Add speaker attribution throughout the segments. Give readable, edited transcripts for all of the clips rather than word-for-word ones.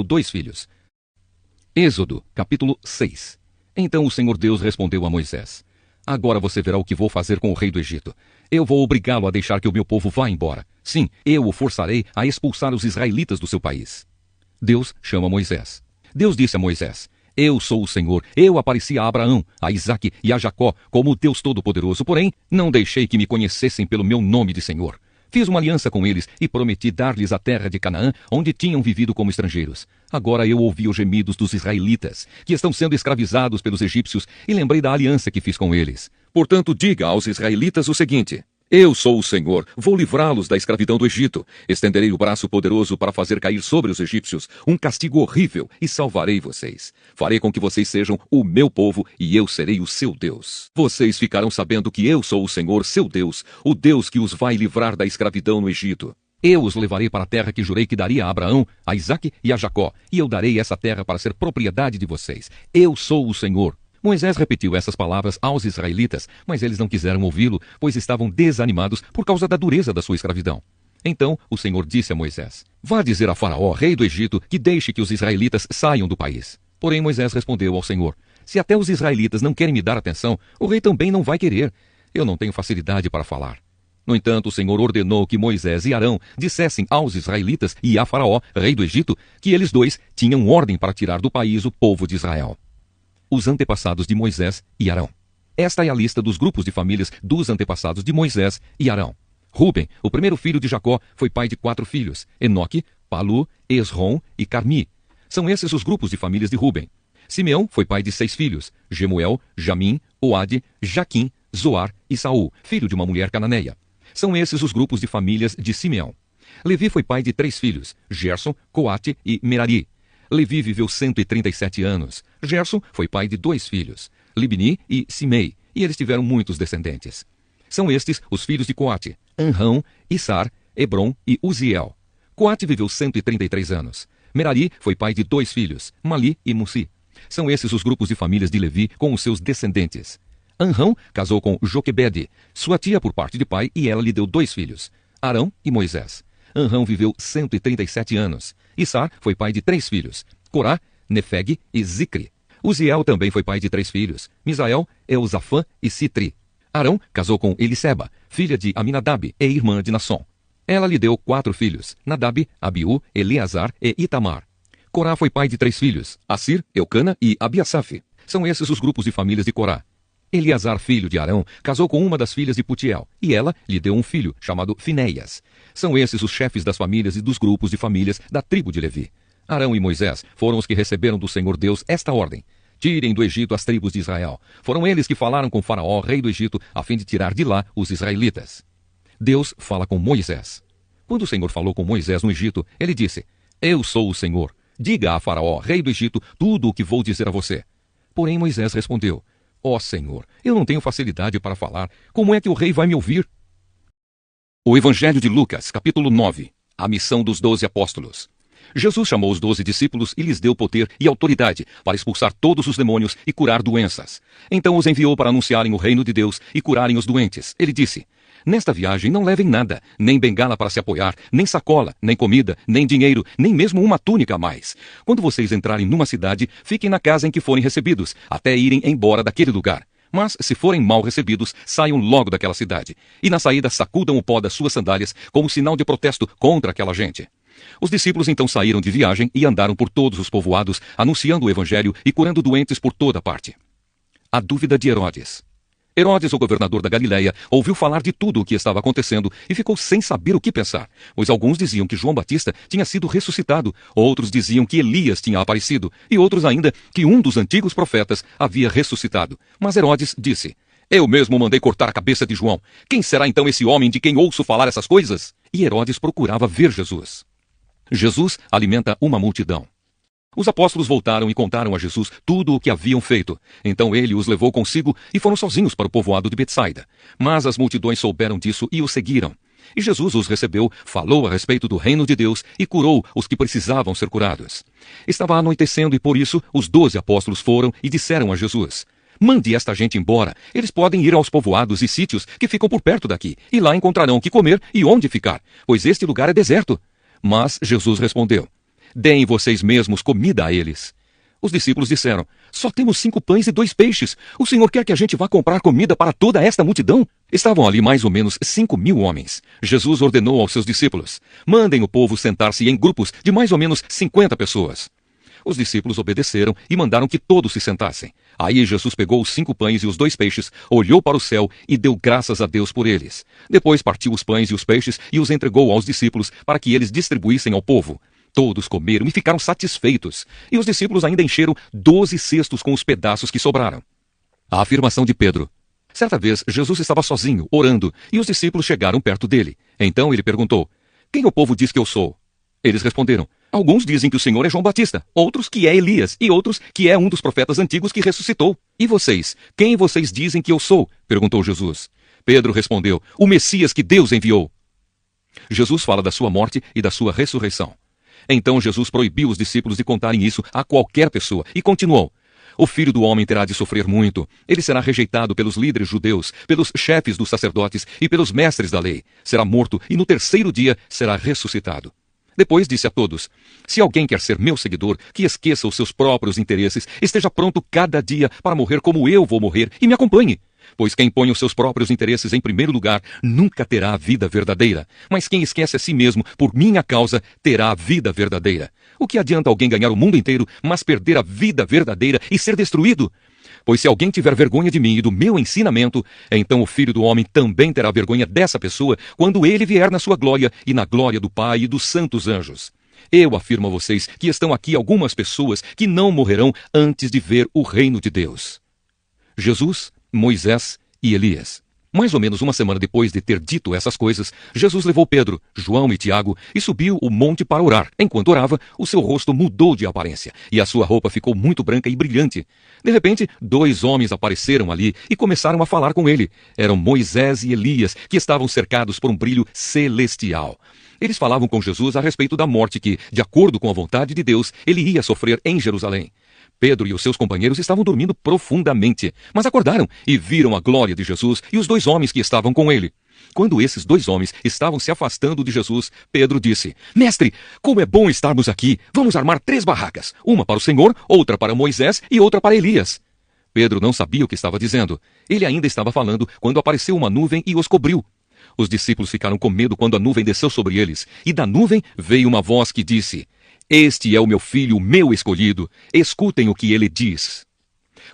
Speaker 1: 2 filhos. Êxodo, capítulo 6. Então o Senhor Deus respondeu a Moisés: Agora você verá o que vou fazer com o rei do Egito. Eu vou obrigá-lo a deixar que o meu povo vá embora. Sim, eu o forçarei a expulsar os israelitas do seu país. Deus chama Moisés. Deus disse a Moisés: Eu sou o Senhor. Eu apareci a Abraão, a Isaque e a Jacó como o Deus Todo-Poderoso, porém não deixei que me conhecessem pelo meu nome de Senhor. Fiz uma aliança com eles e prometi dar-lhes a terra de Canaã, onde tinham vivido como estrangeiros. Agora eu ouvi os gemidos dos israelitas, que estão sendo escravizados pelos egípcios, e lembrei da aliança que fiz com eles. Portanto, diga aos israelitas o seguinte: Eu sou o Senhor, vou livrá-los da escravidão do Egito. Estenderei o braço poderoso para fazer cair sobre os egípcios um castigo horrível e salvarei vocês. Farei com que vocês sejam o meu povo e eu serei o seu Deus. Vocês ficarão sabendo que eu sou o Senhor, seu Deus, o Deus que os vai livrar da escravidão no Egito. Eu os levarei para a terra que jurei que daria a Abraão, a Isaque e a Jacó, e eu darei essa terra para ser propriedade de vocês. Eu sou o Senhor. Moisés repetiu essas palavras aos israelitas, mas eles não quiseram ouvi-lo, pois estavam desanimados por causa da dureza da sua escravidão. Então o Senhor disse a Moisés: Vá dizer a Faraó, rei do Egito, que deixe que os israelitas saiam do país. Porém Moisés respondeu ao Senhor: Se até os israelitas não querem me dar atenção, o rei também não vai querer. Eu não tenho facilidade para falar. No entanto, o Senhor ordenou que Moisés e Arão dissessem aos israelitas e a Faraó, rei do Egito, que eles dois tinham ordem para tirar do país o povo de Israel. Os antepassados de Moisés e Arão. Esta é a lista dos grupos de famílias dos antepassados de Moisés e Arão. Ruben, o primeiro filho de Jacó, foi pai de 4 filhos: Enoque, Palu, Esrom e Carmi. São esses os grupos de famílias de Ruben. Simeão foi pai de 6 filhos: Gemuel, Jamim, Oade, Jaquim, Zoar e Saul, filho de uma mulher cananeia. São esses os grupos de famílias de Simeão. Levi foi pai de 3 filhos: Gerson, Coate e Merari. Levi viveu 137 anos. Gerson foi pai de 2 filhos, Libni e Simei, e eles tiveram muitos descendentes. São estes os filhos de Coate: Anrão, Issar, Hebron e Uziel. Coate viveu 133 anos. Merari foi pai de 2 filhos, Mali e Mussi. São esses os grupos de famílias de Levi com os seus descendentes. Anrão casou com Joquebede, sua tia por parte de pai, e ela lhe deu 2 filhos, Arão e Moisés. Anrão viveu 137 anos. Issar foi pai de 3 filhos, Corá, Nefeg e Zicri. Uziel também foi pai de 3 filhos, Misael, Eusafã e Citri. Arão casou com Eliseba, filha de Aminadab e irmã de Nasson. Ela lhe deu 4 filhos, Nadab, Abiú, Eleazar e Itamar. Corá foi pai de 3 filhos, Assir, Eucana e Abiasaf. São esses os grupos de famílias de Corá. Eleazar, filho de Arão, casou com uma das filhas de Putiel, e ela lhe deu um filho, chamado Finéias. São esses os chefes das famílias e dos grupos de famílias da tribo de Levi. Arão e Moisés foram os que receberam do Senhor Deus esta ordem: Tirem do Egito as tribos de Israel. Foram eles que falaram com Faraó, rei do Egito, a fim de tirar de lá os israelitas. Deus fala com Moisés. Quando o Senhor falou com Moisés no Egito, ele disse: Eu sou o Senhor. Diga a Faraó, rei do Egito, tudo o que vou dizer a você. Porém Moisés respondeu: Ó Senhor, eu não tenho facilidade para falar. Como é que o rei vai me ouvir? O Evangelho de Lucas, capítulo 9. A missão dos 12 apóstolos. Jesus chamou os 12 discípulos e lhes deu poder e autoridade para expulsar todos os demônios e curar doenças. Então os enviou para anunciarem o reino de Deus e curarem os doentes. Ele disse: Nesta viagem não levem nada, nem bengala para se apoiar, nem sacola, nem comida, nem dinheiro, nem mesmo uma túnica a mais. Quando vocês entrarem numa cidade, fiquem na casa em que forem recebidos, até irem embora daquele lugar. Mas, se forem mal recebidos, saiam logo daquela cidade. E na saída sacudam o pó das suas sandálias como sinal de protesto contra aquela gente. Os discípulos então saíram de viagem e andaram por todos os povoados, anunciando o evangelho e curando doentes por toda parte. A dúvida de Herodes. Herodes, o governador da Galileia, ouviu falar de tudo o que estava acontecendo e ficou sem saber o que pensar, pois alguns diziam que João Batista tinha sido ressuscitado, outros diziam que Elias tinha aparecido, e outros ainda que um dos antigos profetas havia ressuscitado. Mas Herodes disse: Eu mesmo mandei cortar a cabeça de João. Quem será então esse homem de quem ouço falar essas coisas? E Herodes procurava ver Jesus. Jesus alimenta uma multidão. Os apóstolos voltaram e contaram a Jesus tudo o que haviam feito. Então ele os levou consigo e foram sozinhos para o povoado de Betsaida. Mas as multidões souberam disso e o seguiram. E Jesus os recebeu, falou a respeito do reino de Deus e curou os que precisavam ser curados. Estava anoitecendo e por isso os 12 apóstolos foram e disseram a Jesus: Mande esta gente embora. Eles podem ir aos povoados e sítios que ficam por perto daqui, e lá encontrarão o que comer e onde ficar, pois este lugar é deserto. Mas Jesus respondeu: Deem vocês mesmos comida a eles. Os discípulos disseram: só temos 5 pães e 2 peixes. O Senhor quer que a gente vá comprar comida para toda esta multidão? Estavam ali mais ou menos 5.000 homens. Jesus ordenou aos seus discípulos: mandem o povo sentar-se em grupos de mais ou menos 50 pessoas. Os discípulos obedeceram e mandaram que todos se sentassem. Aí Jesus pegou os 5 pães e os 2 peixes, olhou para o céu e deu graças a Deus por eles. Depois partiu os pães e os peixes e os entregou aos discípulos para que eles distribuíssem ao povo. Todos comeram e ficaram satisfeitos. E os discípulos ainda encheram 12 cestos com os pedaços que sobraram. A afirmação de Pedro. Certa vez, Jesus estava sozinho, orando, e os discípulos chegaram perto dele. Então ele perguntou: quem o povo diz que eu sou? Eles responderam: alguns dizem que o Senhor é João Batista, outros que é Elias, e outros que é um dos profetas antigos que ressuscitou. E vocês? Quem vocês dizem que eu sou? Perguntou Jesus. Pedro respondeu: o Messias que Deus enviou. Jesus fala da sua morte e da sua ressurreição. Então Jesus proibiu os discípulos de contarem isso a qualquer pessoa e continuou: o Filho do Homem terá de sofrer muito. Ele será rejeitado pelos líderes judeus, pelos chefes dos sacerdotes e pelos mestres da lei. Será morto e no 3º dia será ressuscitado. Depois disse a todos: se alguém quer ser meu seguidor, que esqueça os seus próprios interesses, esteja pronto cada dia para morrer como eu vou morrer e me acompanhe. Pois quem põe os seus próprios interesses em primeiro lugar nunca terá a vida verdadeira. Mas quem esquece a si mesmo por minha causa terá a vida verdadeira. O que adianta alguém ganhar o mundo inteiro, mas perder a vida verdadeira e ser destruído? Pois se alguém tiver vergonha de mim e do meu ensinamento, então o Filho do Homem também terá vergonha dessa pessoa quando ele vier na sua glória e na glória do Pai e dos santos anjos. Eu afirmo a vocês que estão aqui algumas pessoas que não morrerão antes de ver o reino de Deus. Jesus, Moisés e Elias. Mais ou menos uma semana depois de ter dito essas coisas, Jesus levou Pedro, João e Tiago e subiu o monte para orar. Enquanto orava, o seu rosto mudou de aparência e a sua roupa ficou muito branca e brilhante. De repente, 2 homens apareceram ali e começaram a falar com ele. Eram Moisés e Elias, que estavam cercados por um brilho celestial. Eles falavam com Jesus a respeito da morte que, de acordo com a vontade de Deus, ele ia sofrer em Jerusalém. Pedro e os seus companheiros estavam dormindo profundamente, mas acordaram e viram a glória de Jesus e os 2 homens que estavam com ele. Quando esses 2 homens estavam se afastando de Jesus, Pedro disse: Mestre, como é bom estarmos aqui! Vamos armar 3 barracas, uma para o Senhor, outra para Moisés e outra para Elias. Pedro não sabia o que estava dizendo. Ele ainda estava falando quando apareceu uma nuvem e os cobriu. Os discípulos ficaram com medo quando a nuvem desceu sobre eles, e da nuvem veio uma voz que disse: Este é o meu filho, o meu escolhido. Escutem o que ele diz.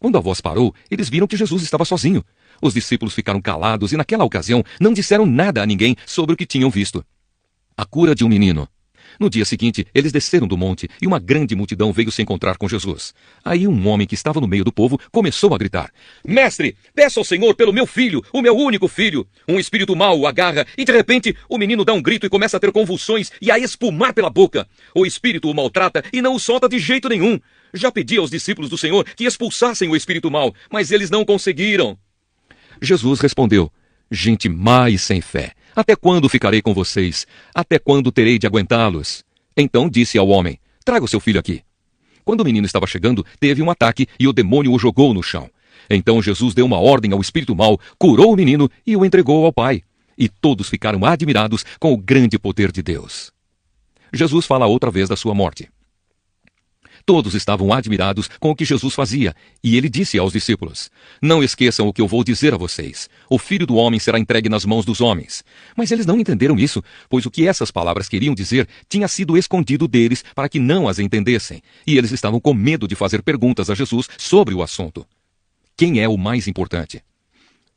Speaker 1: Quando a voz parou, eles viram que Jesus estava sozinho. Os discípulos ficaram calados e naquela ocasião não disseram nada a ninguém sobre o que tinham visto. A cura de um menino. No dia seguinte, eles desceram do monte e uma grande multidão veio se encontrar com Jesus. Aí um homem que estava no meio do povo começou a gritar: Mestre, peça ao Senhor pelo meu filho, o meu único filho. Um espírito mau o agarra e de repente o menino dá um grito e começa a ter convulsões e a espumar pela boca. O espírito o maltrata e não o solta de jeito nenhum. Já pedi aos discípulos do Senhor que expulsassem o espírito mau, mas eles não conseguiram. Jesus respondeu: Gente má e sem fé. Até quando ficarei com vocês? Até quando terei de aguentá-los? Então disse ao homem: Traga o seu filho aqui. Quando o menino estava chegando, teve um ataque e o demônio o jogou no chão. Então Jesus deu uma ordem ao espírito mau, curou o menino e o entregou ao pai. E todos ficaram admirados com o grande poder de Deus. Jesus fala outra vez da sua morte. Todos estavam admirados com o que Jesus fazia, e ele disse aos discípulos: Não esqueçam o que eu vou dizer a vocês. O Filho do Homem será entregue nas mãos dos homens. Mas eles não entenderam isso, pois o que essas palavras queriam dizer tinha sido escondido deles para que não as entendessem, e eles estavam com medo de fazer perguntas a Jesus sobre o assunto. Quem é o mais importante?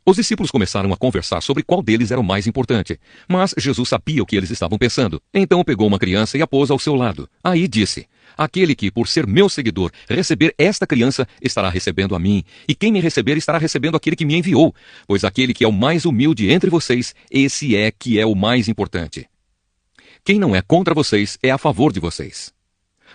Speaker 1: Os discípulos começaram a conversar sobre qual deles era o mais importante, mas Jesus sabia o que eles estavam pensando. Então pegou uma criança e a pôs ao seu lado. Aí disse: Aquele que, por ser meu seguidor, receber esta criança, estará recebendo a mim, e quem me receber estará recebendo aquele que me enviou, pois aquele que é o mais humilde entre vocês, esse é que é o mais importante. Quem não é contra vocês é a favor de vocês.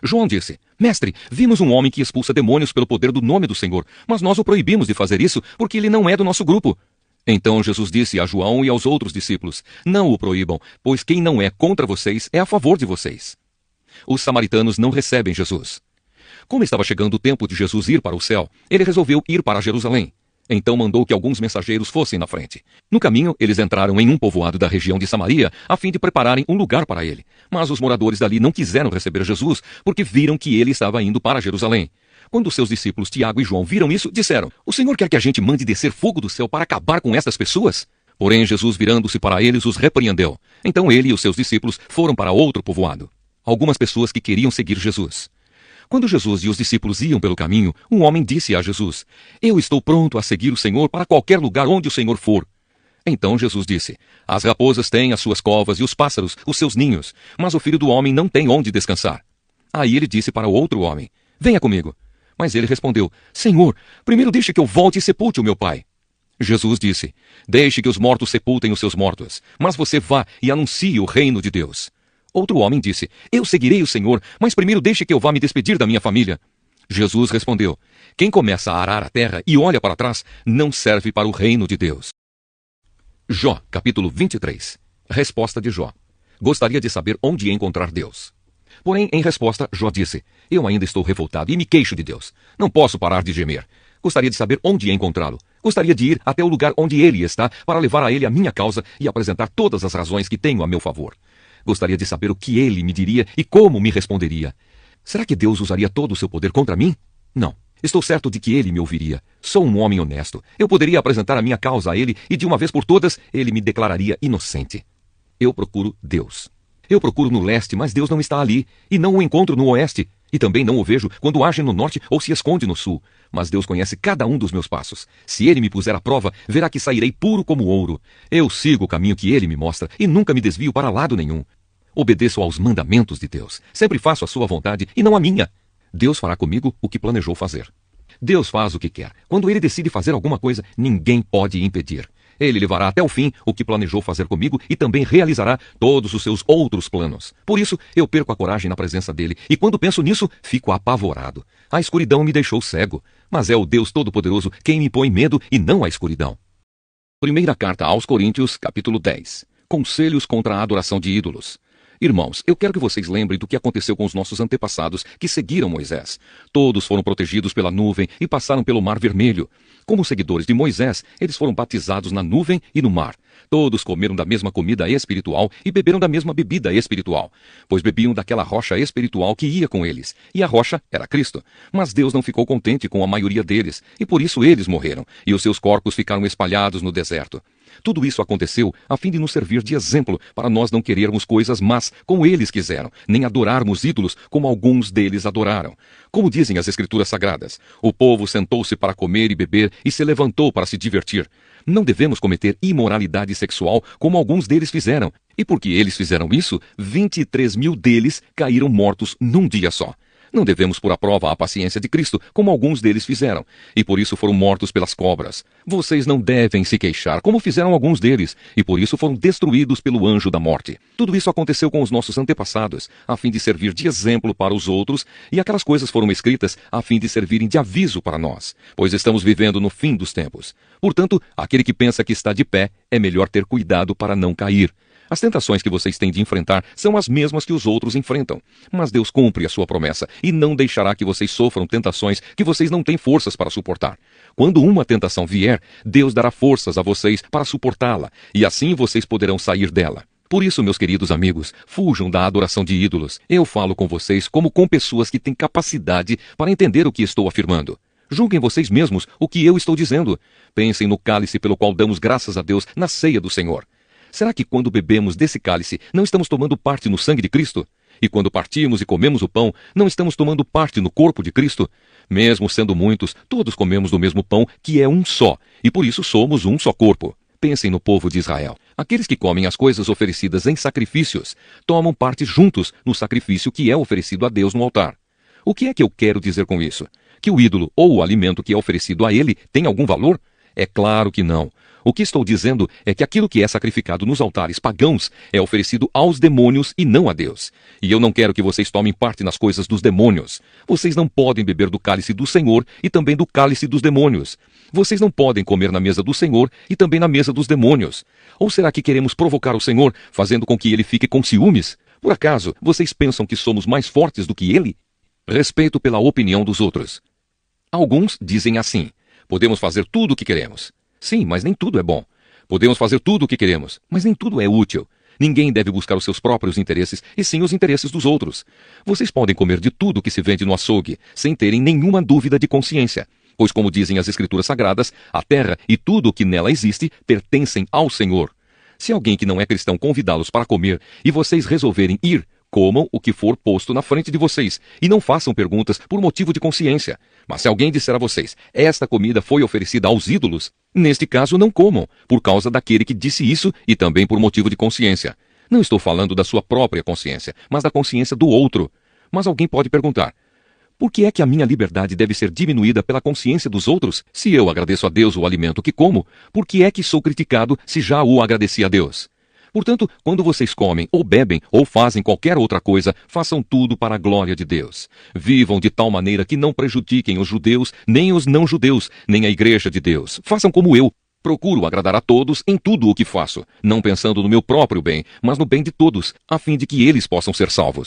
Speaker 1: João disse: Mestre, vimos um homem que expulsa demônios pelo poder do nome do Senhor, mas nós o proibimos de fazer isso porque ele não é do nosso grupo. Então Jesus disse a João e aos outros discípulos: Não o proíbam, pois quem não é contra vocês é a favor de vocês. Os samaritanos não recebem Jesus. Como estava chegando o tempo de Jesus ir para o céu, ele resolveu ir para Jerusalém. Então mandou que alguns mensageiros fossem na frente. No caminho, eles entraram em um povoado da região de Samaria, a fim de prepararem um lugar para ele. Mas os moradores dali não quiseram receber Jesus, porque viram que ele estava indo para Jerusalém. Quando seus discípulos Tiago e João viram isso, disseram: "O Senhor quer que a gente mande descer fogo do céu para acabar com estas pessoas?" Porém, Jesus, virando-se para eles, os repreendeu. Então ele e os seus discípulos foram para outro povoado. Algumas pessoas que queriam seguir Jesus. Quando Jesus e os discípulos iam pelo caminho, um homem disse a Jesus: "Eu estou pronto a seguir o Senhor para qualquer lugar onde o Senhor for." Então Jesus disse: "As raposas têm as suas covas e os pássaros os seus ninhos, mas o Filho do Homem não tem onde descansar." Aí ele disse para o outro homem: "Venha comigo." Mas ele respondeu: "Senhor, primeiro deixe que eu volte e sepulte o meu pai." Jesus disse: "Deixe que os mortos sepultem os seus mortos, mas você vá e anuncie o reino de Deus." Outro homem disse: "Eu seguirei o Senhor, mas primeiro deixe que eu vá me despedir da minha família." Jesus respondeu: "Quem começa a arar a terra e olha para trás, não serve para o reino de Deus." Jó, capítulo 23. Resposta de Jó. Gostaria de saber onde encontrar Deus. Porém, em resposta, Jó disse: "Eu ainda estou revoltado e me queixo de Deus. Não posso parar de gemer. Gostaria de saber onde encontrá-lo. Gostaria de ir até o lugar onde ele está para levar a ele a minha causa e apresentar todas as razões que tenho a meu favor. Gostaria de saber o que ele me diria e como me responderia. Será que Deus usaria todo o seu poder contra mim? Não. Estou certo de que ele me ouviria. Sou um homem honesto. Eu poderia apresentar a minha causa a ele e, de uma vez por todas, ele me declararia inocente. Eu procuro Deus. Eu procuro no leste, mas Deus não está ali, e não o encontro no oeste, e também não o vejo quando age no norte ou se esconde no sul. Mas Deus conhece cada um dos meus passos. Se ele me puser à prova, verá que sairei puro como ouro. Eu sigo o caminho que ele me mostra e nunca me desvio para lado nenhum. Obedeço aos mandamentos de Deus. Sempre faço a sua vontade e não a minha. Deus fará comigo o que planejou fazer. Deus faz o que quer. Quando ele decide fazer alguma coisa, ninguém pode impedir. Ele levará até o fim o que planejou fazer comigo e também realizará todos os seus outros planos. Por isso, eu perco a coragem na presença dele, e quando penso nisso, fico apavorado. A escuridão me deixou cego, mas é o Deus Todo-Poderoso quem me põe medo e não a escuridão. Primeira carta aos Coríntios, capítulo 10. Conselhos contra a adoração de ídolos. Irmãos, eu quero que vocês lembrem do que aconteceu com os nossos antepassados que seguiram Moisés. Todos foram protegidos pela nuvem e passaram pelo Mar Vermelho. Como seguidores de Moisés, eles foram batizados na nuvem e no mar. Todos comeram da mesma comida espiritual e beberam da mesma bebida espiritual, pois bebiam daquela rocha espiritual que ia com eles, e a rocha era Cristo. Mas Deus não ficou contente com a maioria deles, e por isso eles morreram, e os seus corpos ficaram espalhados no deserto. Tudo isso aconteceu a fim de nos servir de exemplo para nós não querermos coisas más como eles quiseram, nem adorarmos ídolos como alguns deles adoraram. Como dizem as Escrituras Sagradas, o povo sentou-se para comer e beber e se levantou para se divertir. Não devemos cometer imoralidade sexual como alguns deles fizeram. E porque eles fizeram isso, 23.000 deles caíram mortos num dia só. Não devemos pôr à prova a paciência de Cristo, como alguns deles fizeram, e por isso foram mortos pelas cobras. Vocês não devem se queixar, como fizeram alguns deles, e por isso foram destruídos pelo anjo da morte. Tudo isso aconteceu com os nossos antepassados, a fim de servir de exemplo para os outros, e aquelas coisas foram escritas a fim de servirem de aviso para nós, pois estamos vivendo no fim dos tempos. Portanto, aquele que pensa que está de pé, é melhor ter cuidado para não cair. As tentações que vocês têm de enfrentar são as mesmas que os outros enfrentam. Mas Deus cumpre a sua promessa e não deixará que vocês sofram tentações que vocês não têm forças para suportar. Quando uma tentação vier, Deus dará forças a vocês para suportá-la, e assim vocês poderão sair dela. Por isso, meus queridos amigos, fujam da adoração de ídolos. Eu falo com vocês como com pessoas que têm capacidade para entender o que estou afirmando. Julguem vocês mesmos o que eu estou dizendo. Pensem no cálice pelo qual damos graças a Deus na ceia do Senhor. Será que quando bebemos desse cálice, não estamos tomando parte no sangue de Cristo? E quando partimos e comemos o pão, não estamos tomando parte no corpo de Cristo? Mesmo sendo muitos, todos comemos do mesmo pão, que é um só, e por isso somos um só corpo. Pensem no povo de Israel. Aqueles que comem as coisas oferecidas em sacrifícios, tomam parte juntos no sacrifício que é oferecido a Deus no altar. O que é que eu quero dizer com isso? Que o ídolo ou o alimento que é oferecido a ele tem algum valor? É claro que não. O que estou dizendo é que aquilo que é sacrificado nos altares pagãos é oferecido aos demônios e não a Deus. E eu não quero que vocês tomem parte nas coisas dos demônios. Vocês não podem beber do cálice do Senhor e também do cálice dos demônios. Vocês não podem comer na mesa do Senhor e também na mesa dos demônios. Ou será que queremos provocar o Senhor, fazendo com que ele fique com ciúmes? Por acaso, vocês pensam que somos mais fortes do que ele? Respeito pela opinião dos outros. Alguns dizem assim: Podemos fazer tudo o que queremos. Sim, mas nem tudo é bom. Podemos fazer tudo o que queremos, mas nem tudo é útil. Ninguém deve buscar os seus próprios interesses, e sim os interesses dos outros. Vocês podem comer de tudo que se vende no açougue, sem terem nenhuma dúvida de consciência. Pois, como dizem as Escrituras Sagradas, a terra e tudo o que nela existe pertencem ao Senhor. Se alguém que não é cristão convidá-los para comer e vocês resolverem ir, comam o que for posto na frente de vocês e não façam perguntas por motivo de consciência. Mas se alguém disser a vocês, esta comida foi oferecida aos ídolos, neste caso não comam, por causa daquele que disse isso e também por motivo de consciência. Não estou falando da sua própria consciência, mas da consciência do outro. Mas alguém pode perguntar, por que é que a minha liberdade deve ser diminuída pela consciência dos outros? Se eu agradeço a Deus o alimento que como, por que é que sou criticado se já o agradeci a Deus? Portanto, quando vocês comem, ou bebem, ou fazem qualquer outra coisa, façam tudo para a glória de Deus. Vivam de tal maneira que não prejudiquem os judeus, nem os não-judeus, nem a igreja de Deus. Façam como eu. Procuro agradar a todos em tudo o que faço, não pensando no meu próprio bem, mas no bem de todos, a fim de que eles possam ser salvos.